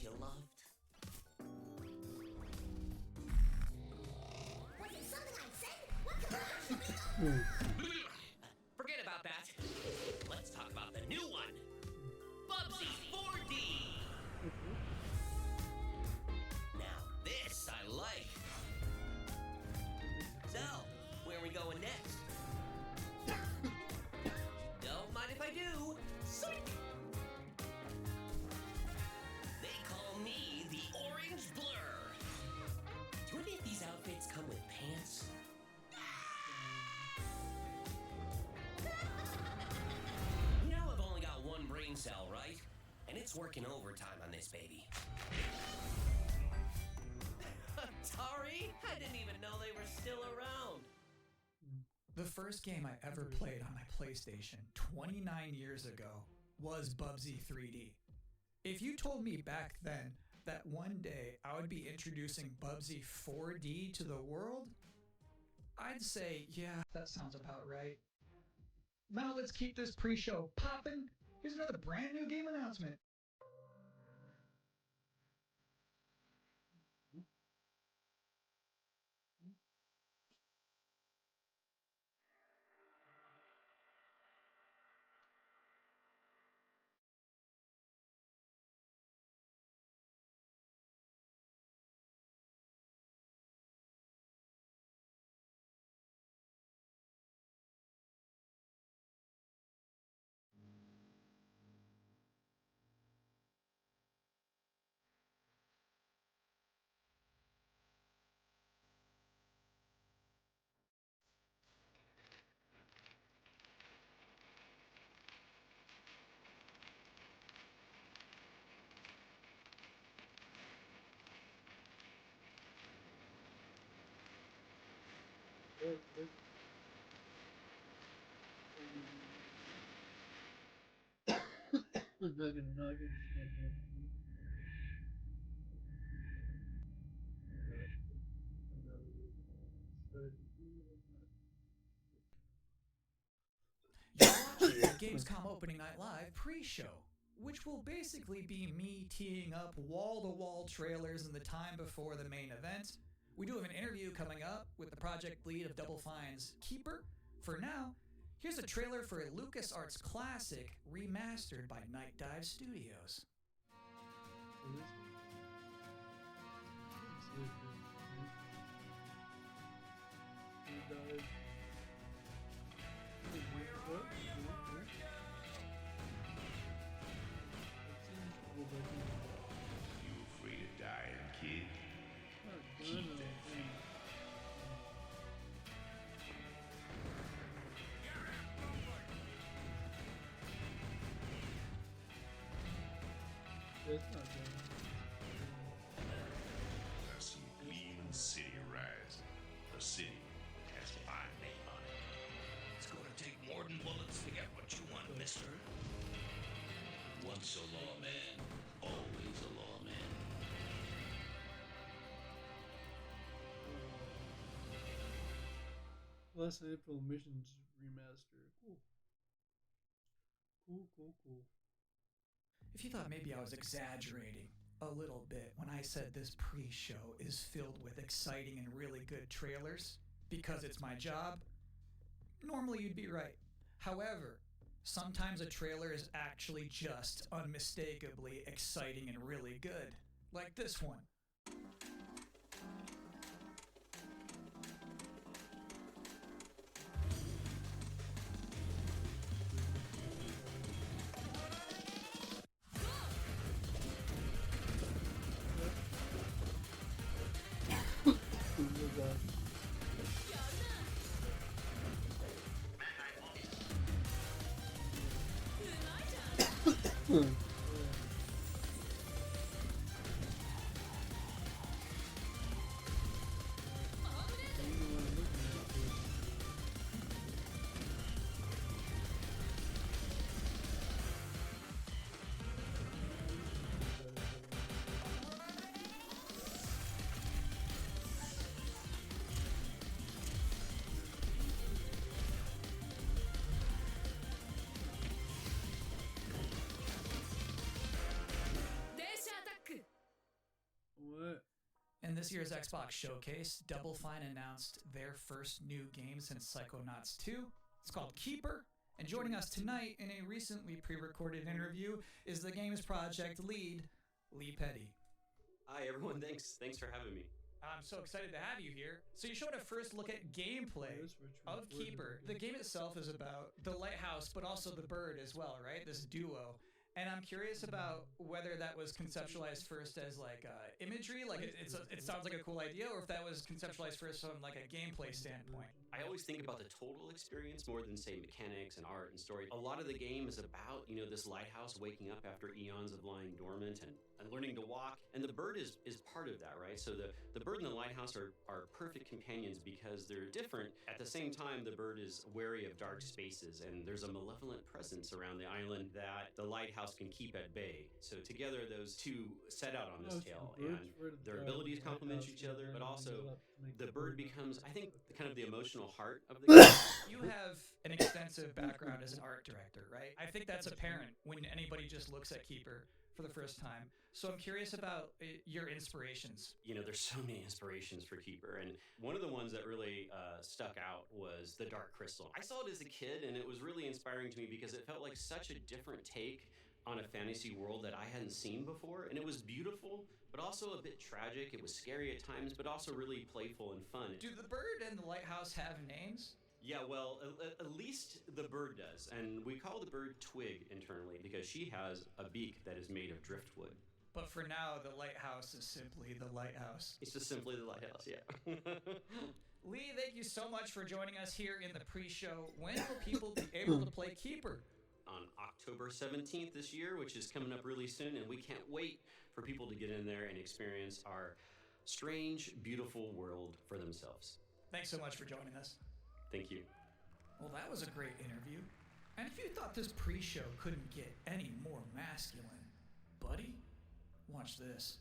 you loved? Was it something I said? What could Forget about that. Let's talk about the new one. Bubsy 4D. Now this I like. So, where are we going next? Don't mind if I do. Psych! They call me the Orange Blur. Do any of these outfits come with pants? You know I've only got one brain cell, right? And it's working overtime on this baby. Atari? I didn't even know they were still around. The first game I ever played on my PlayStation 29 years ago was Bubsy 3D. If you told me back then that one day I would be introducing Bubsy 4D to the world, I'd say, yeah, that sounds about right. Now let's keep this pre-show popping. Here's another brand new game announcement. You're watching the Gamescom Opening Night Live pre-show, which will basically be me teeing up wall-to-wall trailers in the time before the main event. We do have an interview coming up with the project lead of Double Fine's Keeper. For now, here's a trailer for a LucasArts classic remastered by Night Dive Studios. You afraid of dying, kid? Keep that fear. I see a gleaming city rise. A city that has a fine name on it. It's gonna take more than bullets to get what you want, mister. Once a lawman, always a lawman. Last April Missions Remaster. Cool. If you thought maybe I was exaggerating a little bit when I said this pre-show is filled with exciting and really good trailers because it's my job, normally you'd be right. However, sometimes a trailer is actually just unmistakably exciting and really good, like this one. this year's Xbox Showcase, Double Fine announced their first new game since Psychonauts 2. It's called Keeper. And joining us tonight in a recently pre-recorded interview is the game's project lead, Lee Petty. Hi everyone, thanks for having me. I'm so excited to have you here. So you showed a first look at gameplay of Keeper. The game itself is about the lighthouse, but also the bird as well, right? This duo. And I'm curious about whether that was conceptualized first as like imagery, like it sounds like a cool idea, or if that was conceptualized first from like a gameplay standpoint. I always think about the total experience more than say mechanics and art and story. A lot of the game is about, this lighthouse waking up after eons of lying dormant and learning to walk. And the bird is part of that, right? So the bird and the lighthouse are perfect companions because they're different. At the same time, the bird is wary of dark spaces and there's a malevolent presence around the island that the lighthouse can keep at bay. So together those two set out on this tale and their abilities complement each other, but also the bird becomes, I think, kind of the emotional heart of the game. You have an extensive background as an art director, right? I think that's apparent when anybody just looks at Keeper for the first time. So I'm curious about your inspirations. There's so many inspirations for Keeper, and one of the ones that really stuck out was the Dark Crystal. I saw it as a kid, and it was really inspiring to me because it felt like such a different take on a fantasy world that I hadn't seen before, and it was beautiful, but also a bit tragic. It was scary at times, but also really playful and fun. Do the bird and the lighthouse have names? Yeah, well, at least the bird does, and we call the bird Twig internally because she has a beak that is made of driftwood. But for now, the lighthouse is simply the lighthouse. It's just simply the lighthouse, yeah. Lee, thank you so much for joining us here in the pre-show. When will people be able to play Keeper? On October 17th this year, which is coming up really soon, and we can't wait for people to get in there and experience our strange, beautiful world for themselves. Thanks so much for joining us. Thank you. Well, that was a great interview. And if you thought this pre-show couldn't get any more masculine, buddy, watch this.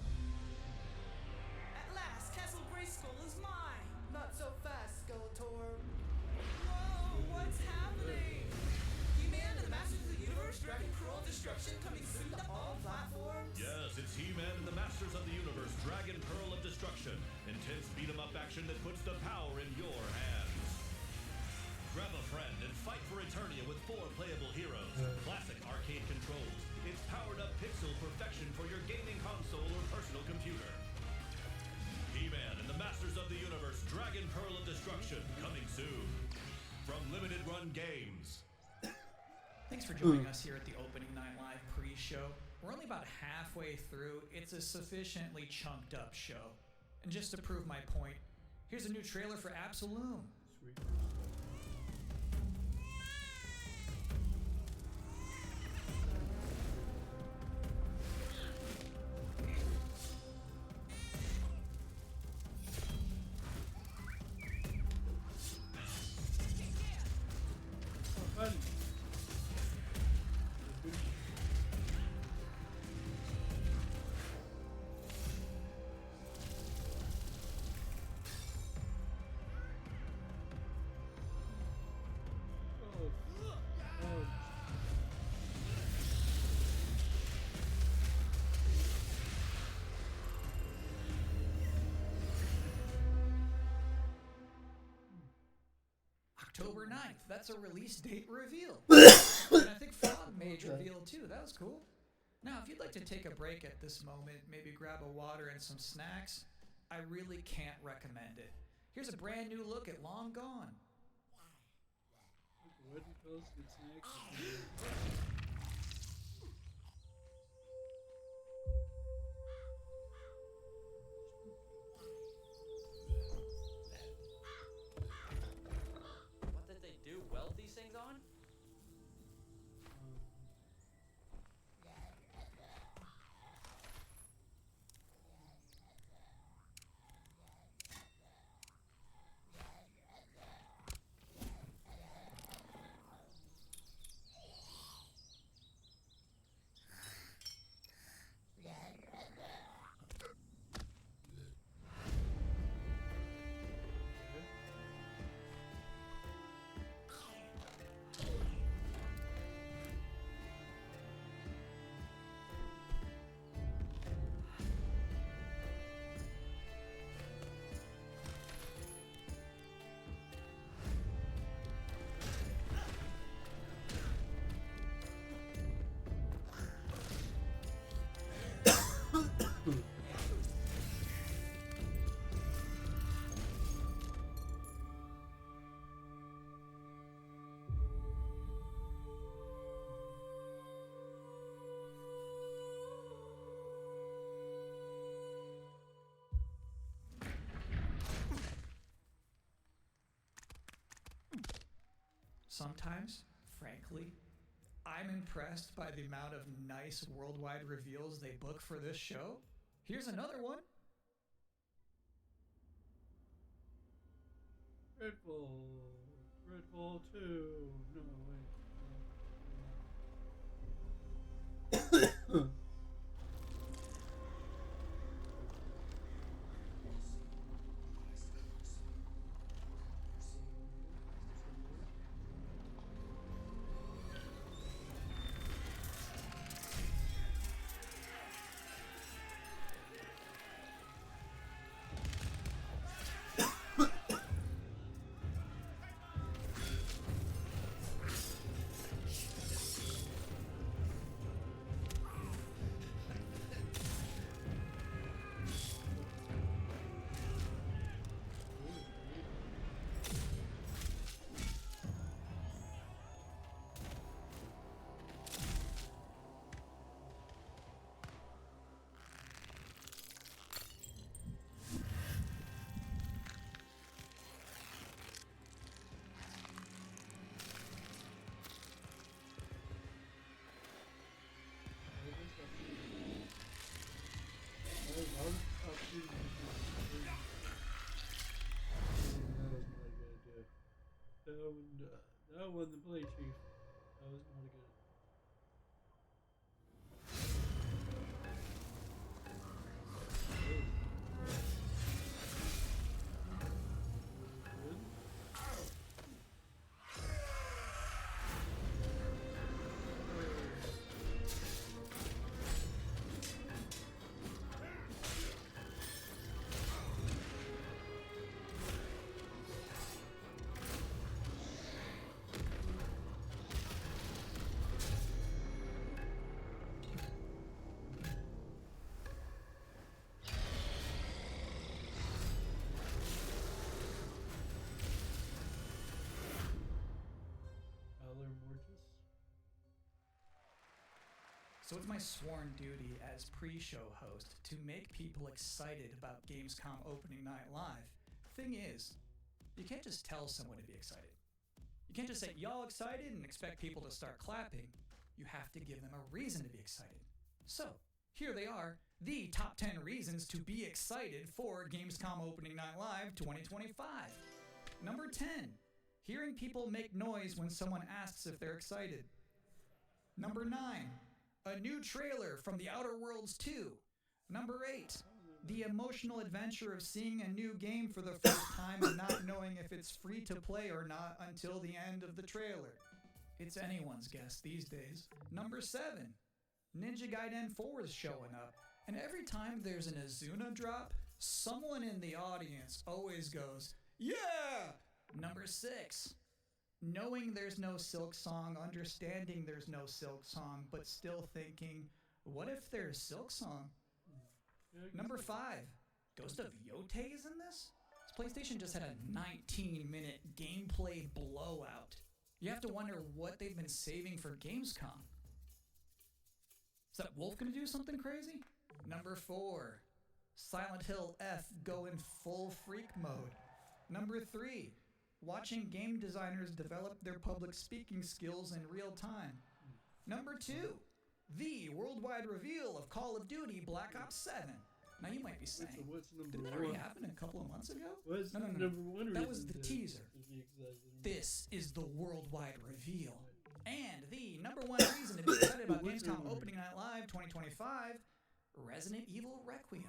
At last, Castle Grayskull is mine! Not so fast, Skeletor. Whoa, what's happening? He-Man and the Masters of the Universe, Dragon Pearl Destruction coming soon to all platforms? Yes, it's He-Man and the Masters of the Universe, Dragon Pearl of Destruction. Intense beat-em-up action that puts the power in your hands. Grab a friend and fight for Eternia with 4 playable heroes. Classic arcade controls. It's powered-up pixel perfection for your gaming console or personal computer. He-Man and the Masters of the Universe, Dragon Pearl of Destruction, coming soon. From Limited Run Games. Thanks for joining us here at the Opening Night Live pre-show. We're only about halfway through. It's a sufficiently chunked up show. And just to prove my point, here's a new trailer for Absolum. Sweet. Fun. October 9th. That's a release date reveal. And I think Frog made reveal too. That was cool. Now, if you'd like to take a break at this moment, maybe grab a water and some snacks, I really can't recommend it. Here's a brand new look at Long Gone. What else get snacks? What did they do? Weld these things on? Sometimes, frankly, I'm impressed by the amount of nice worldwide reveals they book for this show. Here's another one. Redfall 2. No, wait. That wasn't the play, Chief. That was not good. So it's my sworn duty as pre-show host to make people excited about Gamescom opening night live. Thing is, you can't just tell someone to be excited. You can't just say, y'all excited, and expect people to start clapping. You have to give them a reason to be excited. So, here they are, the top 10 reasons to be excited for Gamescom opening night live 2025. Number 10, hearing people make noise when someone asks if they're excited. Number 9, a new trailer from The Outer Worlds 2. Number 8, the emotional adventure of seeing a new game for the first time and not knowing if it's free to play or not until the end of the trailer. It's anyone's guess these days. Number 7, Ninja Gaiden 4 is showing up, and every time there's an Azuna drop, someone in the audience always goes, yeah! Number 6, knowing there's no Silk Song, understanding there's no Silk Song, but still thinking, what if there's Silk Song? Number 5, Ghost of Yotei is in this? PlayStation just had a 19-minute gameplay blowout. You have to wonder what they've been saving for Gamescom. Is that Wolf gonna do something crazy? Number 4, Silent Hill F going full freak mode. Number 3, watching game designers develop their public speaking skills in real time. Number 2, the worldwide reveal of Call of Duty Black Ops 7. Now you might be saying, didn't that already happen a couple of months ago? No. That was the teaser. This is the worldwide reveal. And the number 1 reason to be excited about Gamescom opening night live 2025, Resident Evil Requiem.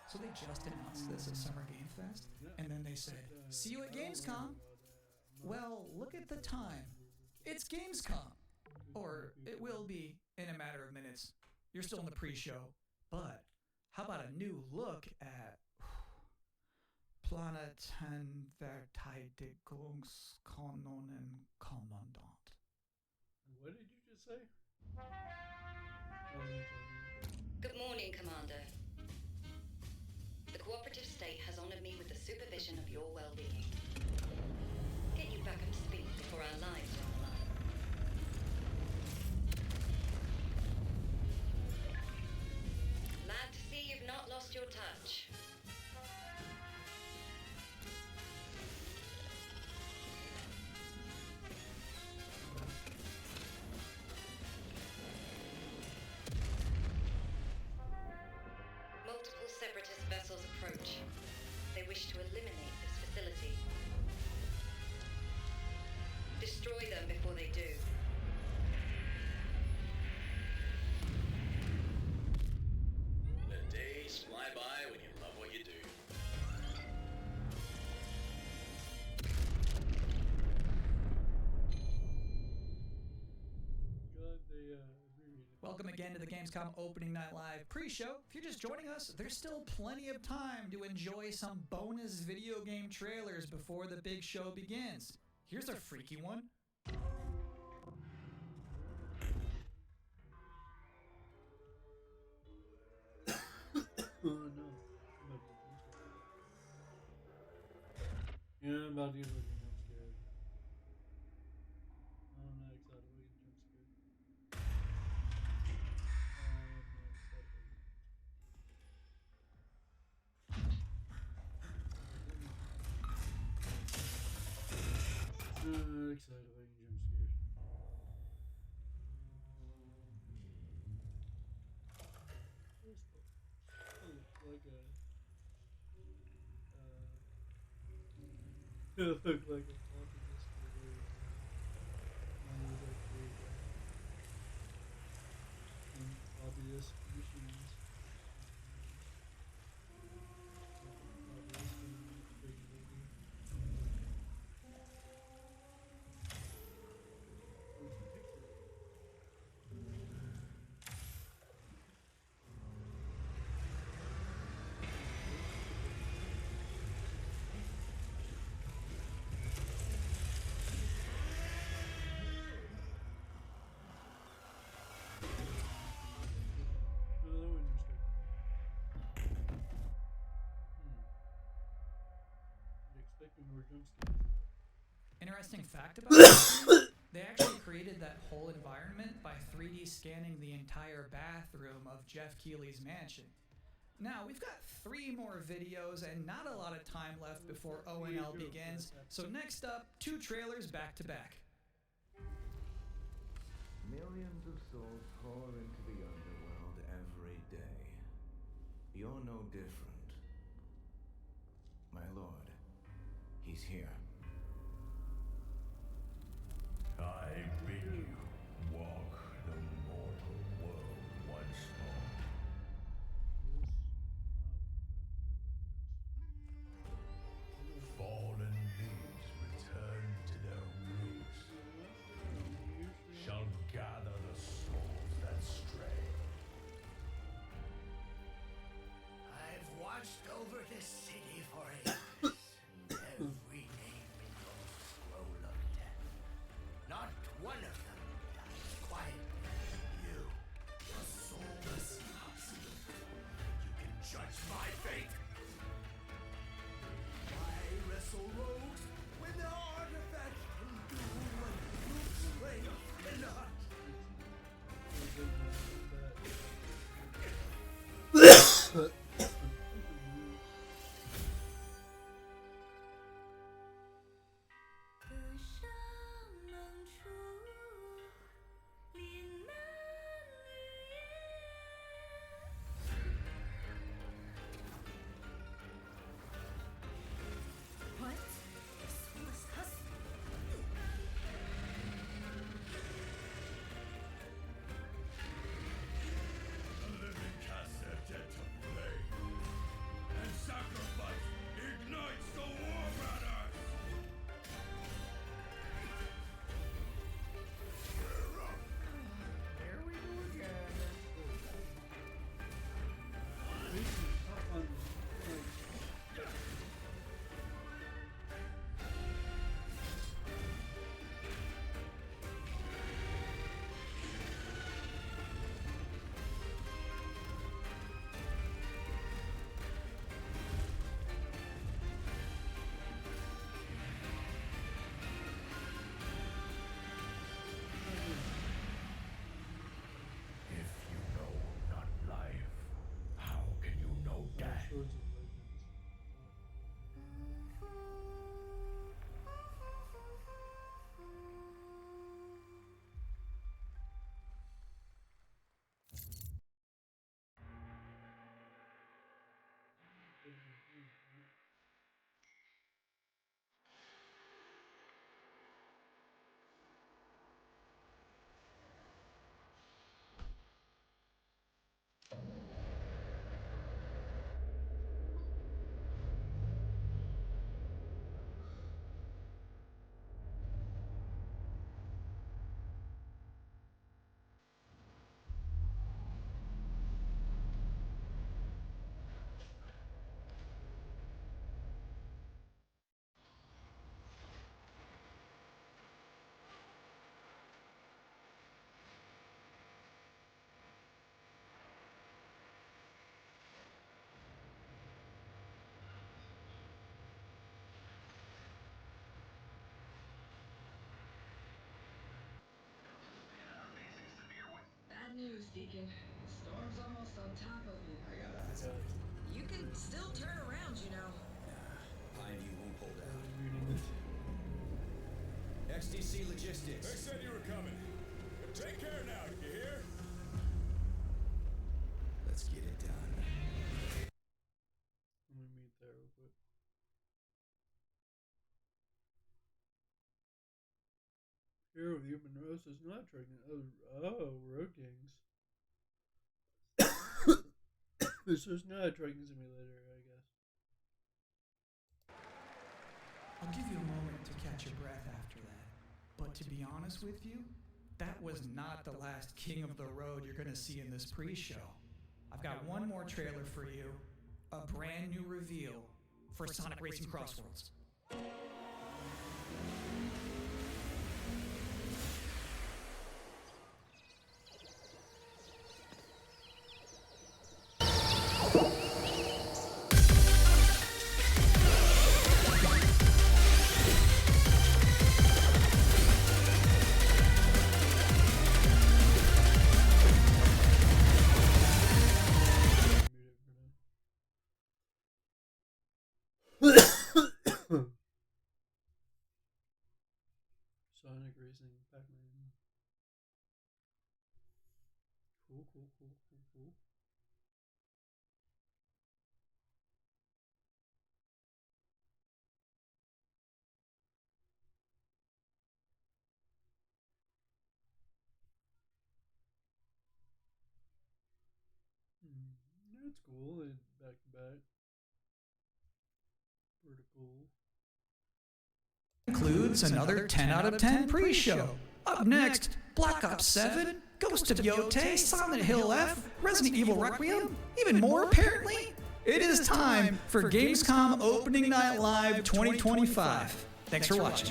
So they just announced this at Summer Game Fest, and then they said, see you at Gamescom. Well, look at the time. It's Gamescom. Or it will be in a matter of minutes. You're still in the pre-show. But how about a new look at Planetverteidigungskanonen Kommandant? What did you just say? Good morning, Commander. The cooperative state has honored me with the supervision of your well-being. Get you back up to speed before our lives are on the line. Glad to see you've not lost your touch. destroy them before they do. The days fly by when you love what you do. God, they abbreviated. Welcome again to the Gamescom Opening Night Live pre-show. If you're just joining us, there's still plenty of time to enjoy some bonus video game trailers before the big show begins. Here's a freaky one. Oh no. Yeah, I'm about to get looking jump scared. I'm not excited about getting jump scared. Excited about getting jump scared. This looks like a it looked like a floppy disk for days. One of those actually floppy disk machines. Floppy disk and big movie. Where's the picture? No, that wouldn't restrict. You're expecting more jump scares. Interesting fact about this game, they actually created that whole environment by 3D scanning the entire bathroom of Jeff Keighley's mansion. Now, we've got 3 more videos and not a lot of time left before ONL begins, so next up, 2 trailers back to back. Millions of souls pour into the underworld every day. You're no different. My lord, he's here. I bid you walk the mortal world once more. Fallen leaves return to their roots. Shall gather the souls that stray. I've watched over this city for ages, and every name in your scroll of death. Not one of bad news, Deacon. The storm's almost on top of you. I got eyes on You can still turn around, you know. Pineview won't hold out. Reading this. XTC Logistics. They said you were coming. Take care now, you hear? Let's get it done. Let me meet there real quick. Hero of Human Race is not pregnant. Oh, Road Gangs. This is not a trucking simulator, I guess. I'll give you a moment to catch your breath after that. But to be honest with you, that was not the last king of the road you're going to see in this pre-show. I've got one more trailer for you, a brand new reveal for Sonic Racing Crossworlds. Sonic Racing, Pac-Man. Cool. That's cool. And back to back. Pretty cool. Includes another 10 out of 10 pre-show. Up next, Black Ops 7, Ghost of Yotei, Silent Hill F, Resident Evil Requiem, even more apparently. It is time for Gamescom Opening Night Live 2025. Thanks for watching.